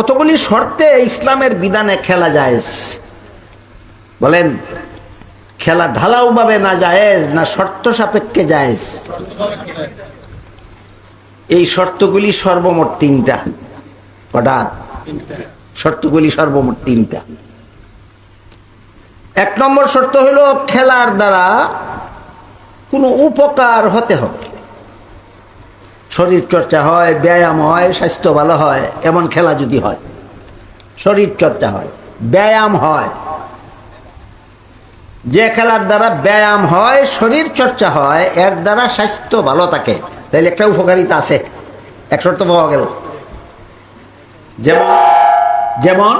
কতগুলি শর্তে ইসলামের বিধানে খেলা জায়েজ? বলেন, খেলা ঢালাও ভাবে না জায়েজ না শর্ত সাপেক্ষে জায়েজ? এই শর্তগুলি সর্বমোট তিনটা। কটা? শর্তগুলি সর্বমোট তিনটা। এক নম্বর শর্ত হলো খেলার দ্বারা কোনো উপকার হতে হবে। শরীর চর্চা হয়, ব্যায়াম হয়, স্বাস্থ্য ভালো হয়, এমন খেলা যদি হয়, শরীর চর্চা হয়, ব্যায়াম হয়, যে খেলার দ্বারা ব্যায়াম হয়, শরীর চর্চা হয়, এর দ্বারা স্বাস্থ্য ভালো থাকে, তাহলে একটা উপকারিতা আছে, এক শর্ত পাওয়া গেল। যেমন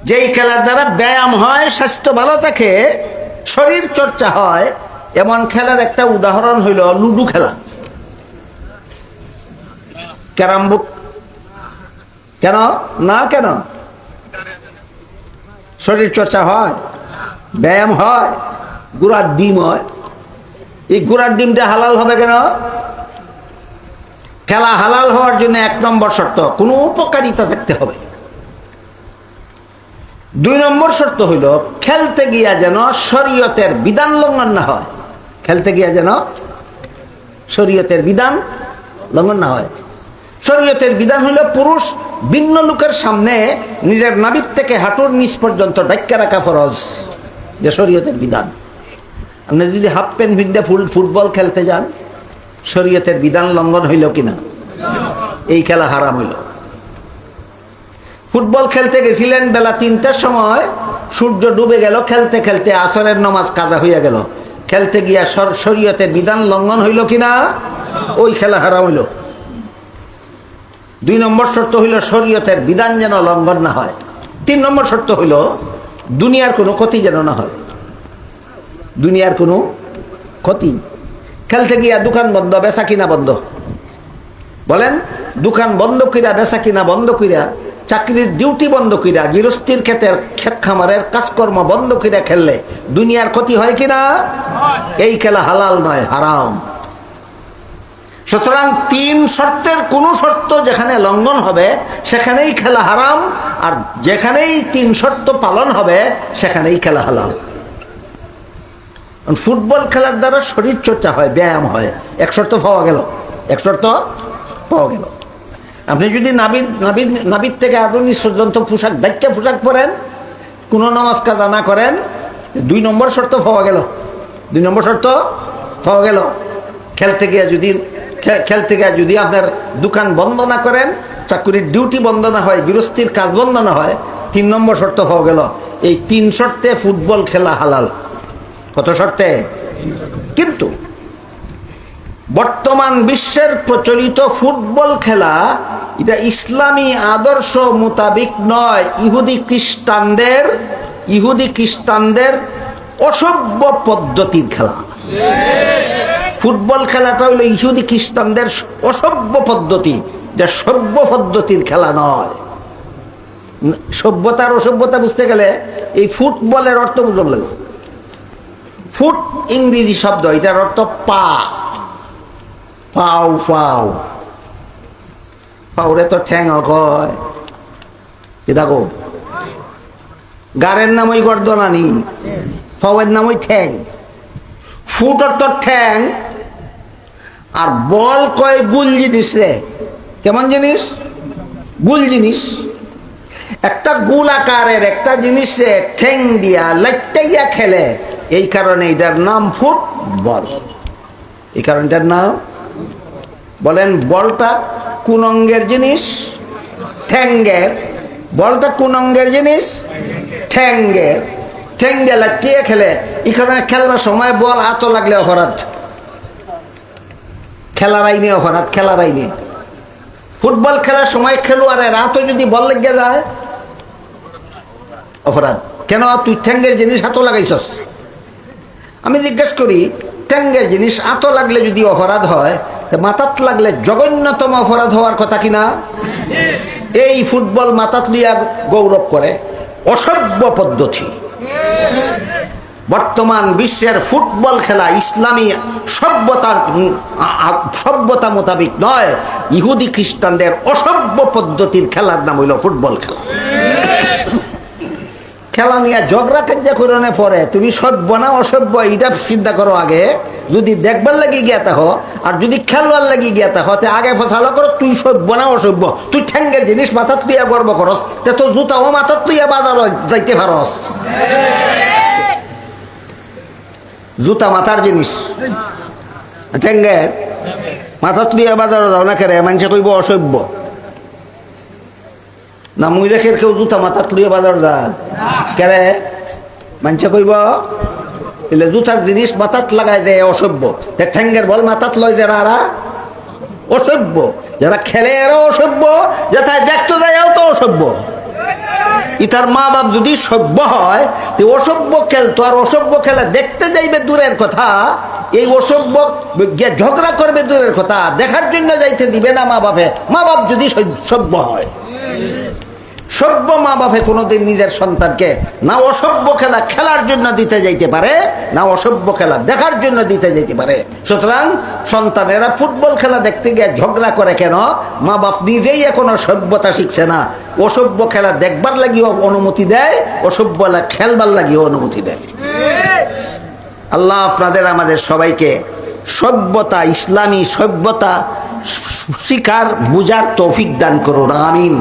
যেই খেলার দ্বারা ব্যায়াম হয়, স্বাস্থ্য ভালো থাকে, শরীর চর্চা হয়, এমন খেলার একটা উদাহরণ হইল লুডু খেলা, ক্যারাম বোর্ড। কেন না? কেন? শরীর চর্চা হয়, ব্যায়াম হয়, গুড়ার ডিম হয়। এই গুড়ার ডিমটা হালাল হবে কেন? খেলা হালাল হওয়ার জন্য এক নম্বর শর্ত কোনো উপকারিতা থাকতে হবে। দুই নম্বর শর্ত হইল খেলতে গিয়া যেন শরীয়তের বিধান লঙ্ঘন না হয়। খেলতে গিয়া যেন শরীয়তের বিধান লঙ্ঘন না হয়। শরীয়তের বিধান হইল পুরুষ ভিন্ন লোকের সামনে নিজের নাভির থেকে হাঁটুর নিচ পর্যন্ত ঢাকা রাখা ফরজ, যে শরীয়তের বিধান। আপনি যদি হাফ প্যান্ট ভিন্ডে ফুটবল খেলতে যান, শরীয়তের বিধান লঙ্ঘন হইল কিনা? এই খেলা হারাম হইল। ফুটবল খেলতে গেছিলেন বেলা 3টার সময়, সূর্য ডুবে গেল, খেলতে খেলতে আসরের নামাজ কাজা হইয়া গেল, খেলতে গিয়া শরীয়তের বিধান লঙ্ঘন হইল কিনা? ওই খেলা হারাম হইল। দুই নম্বর শর্ত হইল শরীয়তের বিধান যেন লঙ্ঘন না হয়। তিন নম্বর শর্ত হইল দুনিয়ার কোনো ক্ষতি যেন না হয়। দুনিয়ার কোনো ক্ষতি। খেলতে গিয়া দোকান বন্ধ, বেচা কিনা বন্ধ। বলেন, দোকান বন্ধ কইরা, বেচা কিনা বন্ধ কইরা, চাকরির ডিউটি বন্ধ কইরা, গৃহস্থীর ক্ষেতের ক্ষেত খামারের কাজকর্ম বন্ধ কইরা খেললে দুনিয়ার ক্ষতি হয় কিনা? এই খেলা হালাল নয়, হারাম। সুতরাং তিন শর্তের কোনো শর্ত যেখানে লঙ্ঘন হবে সেখানেই খেলা হারাম, আর যেখানেই তিন শর্ত পালন হবে সেখানেই খেলা হালাল। ফুটবল খেলার দ্বারা শরীর চর্চা হয়, ব্যায়াম হয়, এক শর্ত পাওয়া গেল, এক শর্ত পাওয়া গেল। আপনি যদি নাবিদ থেকে আপনি পর্যন্ত পোশাক দায়িত্ব পোশাক পরেন, কোনো নামাজ কাজা না করেন, দুই নম্বর শর্ত পাওয়া গেল। দুই নম্বর শর্ত পাওয়া গেল। খেলতে গিয়ে যদি আপনার দোকান বন্ধ না করেন, চাকরির ডিউটি বন্ধ না হয়, গৃহস্থীর কাজ বন্ধ না হয়, তিন নম্বর শর্ত পাওয়া গেল। এই তিন শর্তে ফুটবল খেলা হালাল। কত শর্তে? কিন্তু বর্তমান বিশ্বের প্রচলিত ফুটবল খেলা এটা ইসলামী আদর্শ মোতাবিক নয়, ইহুদি খ্রিস্টানদের অসভ্য পদ্ধতির খেলা। ফুটবল খেলাটা হলো ইহুদি খ্রিস্টানদের অসভ্য পদ্ধতি, যা সভ্য পদ্ধতির খেলা নয়। সভ্যতার অসভ্যতা বুঝতে গেলে এই ফুটবলের অর্থ বুঝতে লাগে। ফুট ইংরেজি শব্দ, এটার অর্থ পা। পাও পাও পাউরে তো ঠ্যাং হয়, দেখো গাড়ের নাম ওই গর্দনানি, পাওয়ের নাম ওই ঠ্যাং। ফুট অর্থ ঠ্যাং, আর বল কয় গুল জিনিস রে। কেমন জিনিস? গুল জিনিস। একটা গুল আকারের একটা জিনিসে ঠ্যাং দিয়া লাইটাইয়া খেলে, এই কারণে এটার নাম ফুটবল। এই কারণটার নাম। বলেন, বলটা কোন অঙ্গের জিনিস? ঠ্যাঙ্গের। বলটা কোন অঙ্গের জিনিস? ঠ্যাঙ্গের। ঠ্যাং দিয়ে লাইটাইয়া খেলে, এই কারণে খেলবার সময় বল আত লাগলে অপরাধ। খেলার আইনে অপরাধ, খেলার আইনে। ফুটবল খেলার সময় খেলোয়াড়ের হাতও যদি বল লেগে যায় অপরাধ। কেন? তুই ঠ্যাঙ্গের জিনিস হাতও লাগাইছস। আমি জিজ্ঞেস করি, ঠ্যাঙ্গের জিনিস হাত লাগলে যদি অপরাধ হয়, মাথাত লাগলে জঘন্যতম অপরাধ হওয়ার কথা কিনা? এই ফুটবল মাথাত লিয়া গৌরব করে, অসভ্য পদ্ধতি। বর্তমান বিশ্বের ফুটবল খেলা ইসলামী সভ্যতা মোতাবিক নয়, ইহুদি খ্রিস্টানদের অসভ্য পদ্ধতির খেলার নাম হইল ফুটবল খেলা। খেলা নিয়ে ঝগড়া কাজ্জা করে পরে তুমি সভ্য না অসভ্য এটা চিন্তা করো আগে। যদি দেখবার লাগি গিয়া তা আর যদি খেলবার লাগি গিয়া তা হতে আগে ফসালো করো তুই সভ্য না অসভ্য। তুই ঠ্যাঙ্গের জিনিস মাথাত লইয়া গর্ব করস, তে তো জুতাও মাথাত লইয়া বাজার যাইতে পারস। জুতা মাথার জিনিস, ঠ্যাঙ্গের মাথাত লইয়া বাজার যাও না কেরে মানুষে কইব অসভ্য না। মুই রেখে কেউ জুতা মাথাত লইয়া বাজার যা কেরে মানুষে কইব এলে জুতার জিনিস মাথাত লাগায় যে অসভ্য। ঠ্যাঙ্গের বল মাথাত লয় যারা অসভ্য, যারা খেলে এরা অসভ্য, যেথায় দেখতে যায় তো অসভ্য। ইতার মা বাপ যদি সভ্য হয় তো অসভ্য খেলতো, আর অসভ্য খেলা দেখতে যাইবে দূরের কথা, এই অসভ্য ঝগড়া করবে দূরের কথা, দেখার জন্য যাইতে দিবে না মা বাপে। মা বাপ যদি সভ্য হয়, সভ্য মা বাপে কোনোদিন নিজের সন্তানকে না অসভ্য খেলা খেলার জন্য দিতে যাইতে পারে, না অসভ্য খেলা দেখার জন্য দিতে যাইতে পারে। সুতরাং সন্তানেরা ফুটবল খেলা দেখতে গিয়ে ঝগড়া করে কেন? মা বাপ নিজেই এখনো সভ্যতা শিখছে না। অসভ্য খেলা দেখবার লাগিও অনুমতি দেয়, অসভ্য খেলবার লাগিও অনুমতি দেয়। আল্লাহ আপনাদের আমাদের সবাইকে সভ্যতা, ইসলামী সভ্যতা শিকার বুঝার তৌফিক দান করুন, আমিন।